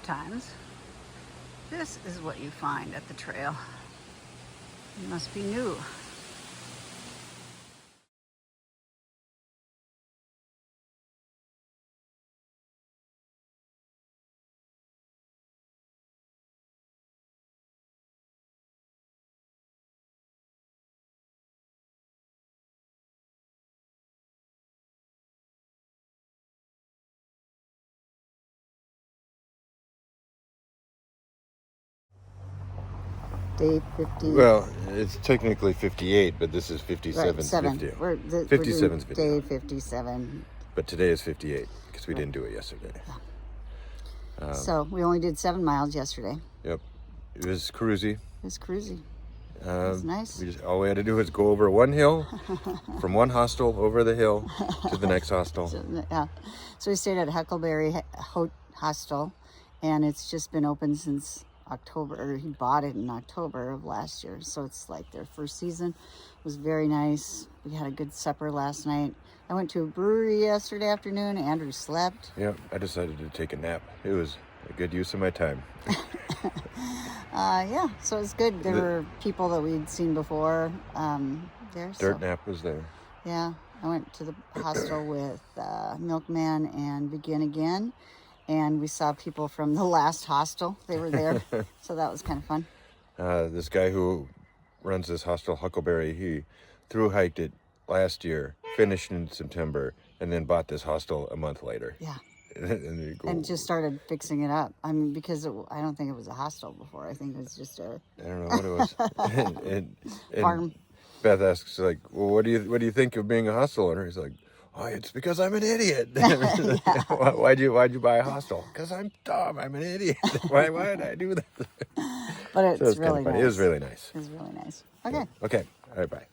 times, this is what you find at the trail. It must be new. Day 50. Well, it's technically 58, but this is 57's right, 7. video. We're 57's video. Day 57. But today is 58 because we didn't do it yesterday. So we only did 7 miles yesterday. Yep. It was cruisy. It was cruisy. It was nice. All we had to do was go over one hill, from one hostel over the hill to the next hostel. So we stayed at Huckleberry Hostel, and it's just been open since October, or he bought it in October of last year. So it's like their first season. It was very nice. We had a good supper last night. I went to a brewery yesterday afternoon. Andrew slept. Yeah, I decided to take a nap. It was a good use of my time. Yeah, so it's good. There were people that we'd seen before there. Dirt Nap was there. Yeah, I went to the hostel with Milkman and Begin Again, and we saw people from the last hostel. They were there, so that was kind of fun. This guy who runs this hostel, Huckleberry, he thru-hiked it last year, finished in September, and then bought this hostel a month later. Yeah. and just started fixing it up. I mean, because I don't think it was a hostel before. I think it was just a... I don't know what it was. and farm. Beth asks, like, well, what do you think of being a hostel owner? He's like, oh, it's because I'm an idiot. Why'd you buy a hostel? Because I'm dumb. I'm an idiot. Why did I do that? But it's really nice. It was really nice. It was really nice. Okay. Yeah. Okay. All right, bye.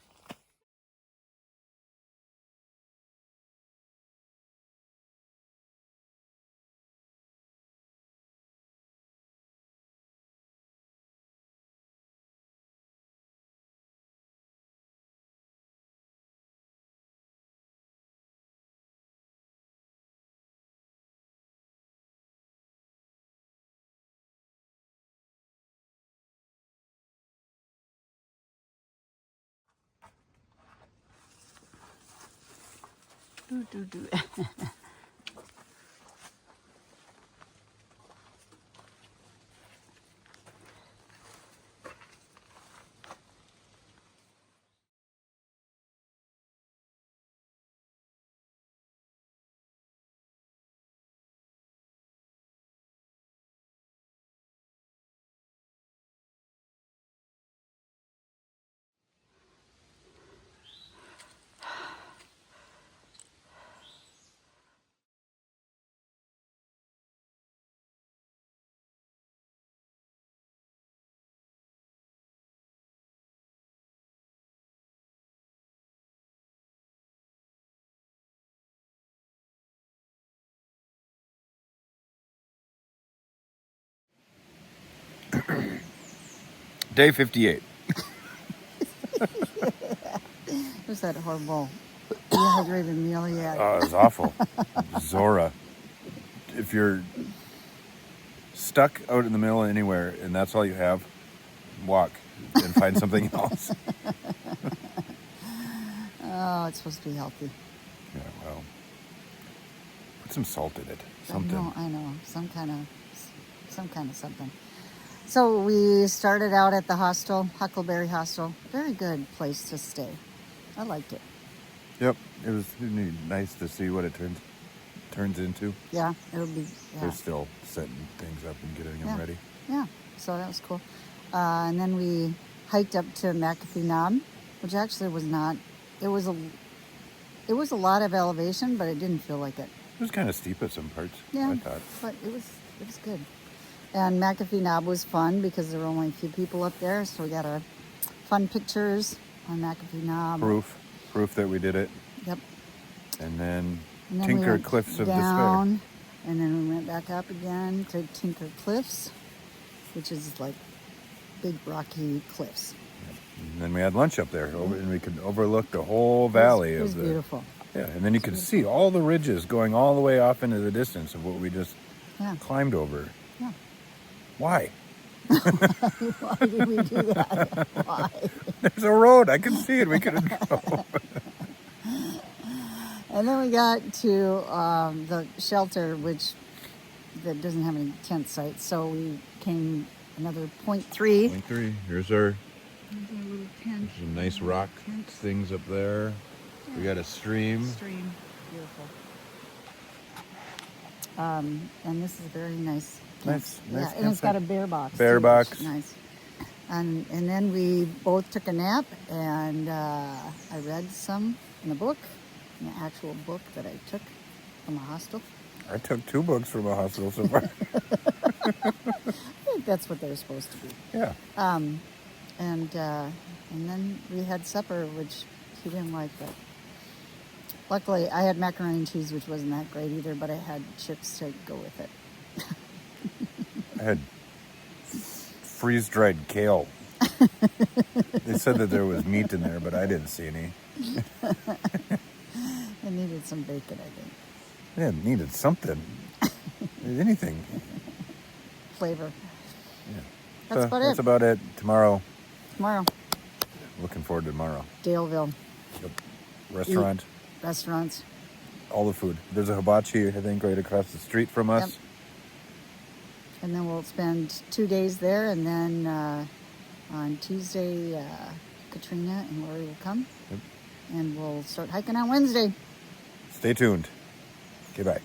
Do. Day 58. It was that horrible dehydrated meal you had. Oh, it was awful. Zora. If you're stuck out in the middle of anywhere and that's all you have, walk and find something else. Oh, it's supposed to be healthy. Yeah, well, put some salt in it. Something. I know. Some kind of something. So we started out at the hostel, Huckleberry Hostel. Very good place to stay. I liked it. Yep, it was nice to see what it turns into. Yeah, it'll be. Yeah. They're still setting things up and getting them ready. Yeah, so that was cool. And then we hiked up to McAfee Knob, which actually was not. It was a lot of elevation, but it didn't feel like it. It was kind of steep at some parts. Yeah, I thought. but it was good. And McAfee Knob was fun because there were only a few people up there, so we got our fun pictures on McAfee Knob. Proof that we did it. Yep. And then we Tinker went Cliffs of down, Despair. And then we went back up again to Tinker Cliffs, which is like big rocky cliffs. And then we had lunch up there, and we could overlook the whole valley. It was beautiful. Yeah, and then you could see all the ridges going all the way off into the distance of what we just climbed over. Yeah, Why? Why did we do that? Why? There's a road. I can see it. We could have drove. And then we got to the shelter, that doesn't have any tent sites. So we came another 0.3. 0.3. Here's our Little tent. some nice rock things up there. We got a stream. Stream. Beautiful. And this is a very nice. Nice Yeah, and it's campsite. got a bear box. Bear too, box. which is nice. And then we both took a nap, and I read some in a book, an actual book that I took from a hostel. I took 2 books from a hospital so far. I think that's what they're supposed to be. Yeah. And then we had supper, which he didn't like, but luckily I had macaroni and cheese, which wasn't that great either, but I had chips to go with it. I had freeze-dried kale. They said that there was meat in there, but I didn't see any. It needed some bacon, I think. Yeah, it needed something. Anything. Flavor. Yeah. That's about That's it. about it. Tomorrow. Looking forward to tomorrow. Daleville. Yep. Restaurant. Restaurants. All the food. There's a hibachi, I think, right across the street from us. Yep. And then we'll spend 2 days there, and then on Tuesday, Katrina and Lori will come. Yep. And we'll start hiking on Wednesday. Stay tuned. Okay, bye.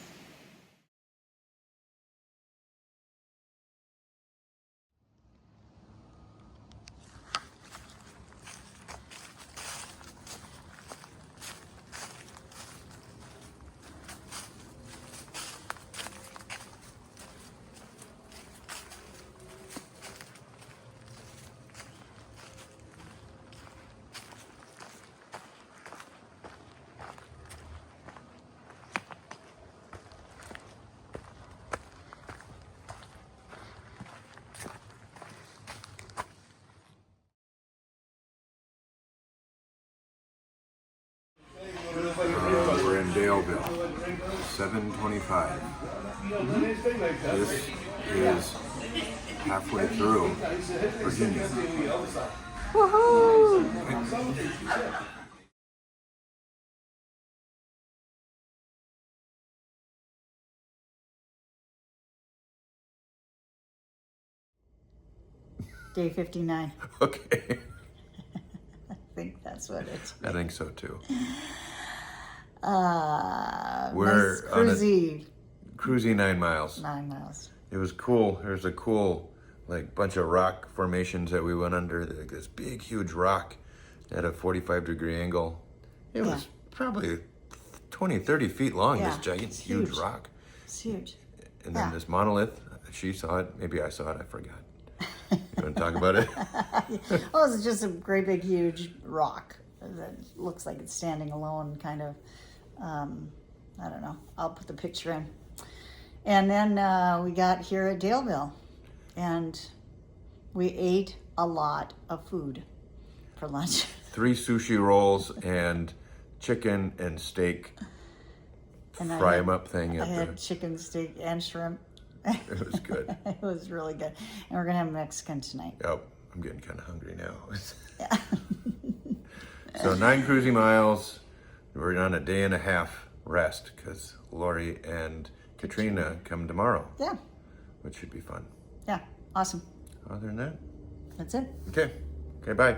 We're in Daleville, 7:25. This is halfway through Virginia. Woohoo! Day 59. Okay. I think that's what it's. I think so too. We're Nice cruisy. Cruisy 9 miles. 9 miles. It was cool. There's a cool, like, bunch of rock formations that we went under. Like this big, huge rock at a 45-degree angle. It was probably 20, 30 feet long, Yeah, this giant, it's huge huge. rock. It's huge. And then Yeah. this monolith, she saw it. Maybe I saw it. I forgot. You want to talk about it? Well, it's just a great big huge rock that looks like it's standing alone, kind of. I don't know. I'll put the picture in. And then we got here at Daleville, and we ate a lot of food for lunch. 3 sushi rolls and chicken and steak And fry them up thing I at had the. chicken, steak, and shrimp. It was good. It was really good. And we're going to have Mexican tonight. Oh, I'm getting kind of hungry now. Yeah. So 9 cruising miles. We're on a day and a half rest because Lori and Katrina come tomorrow, Yeah. which should be fun. Yeah. Awesome. Other than that, That's it. okay, bye.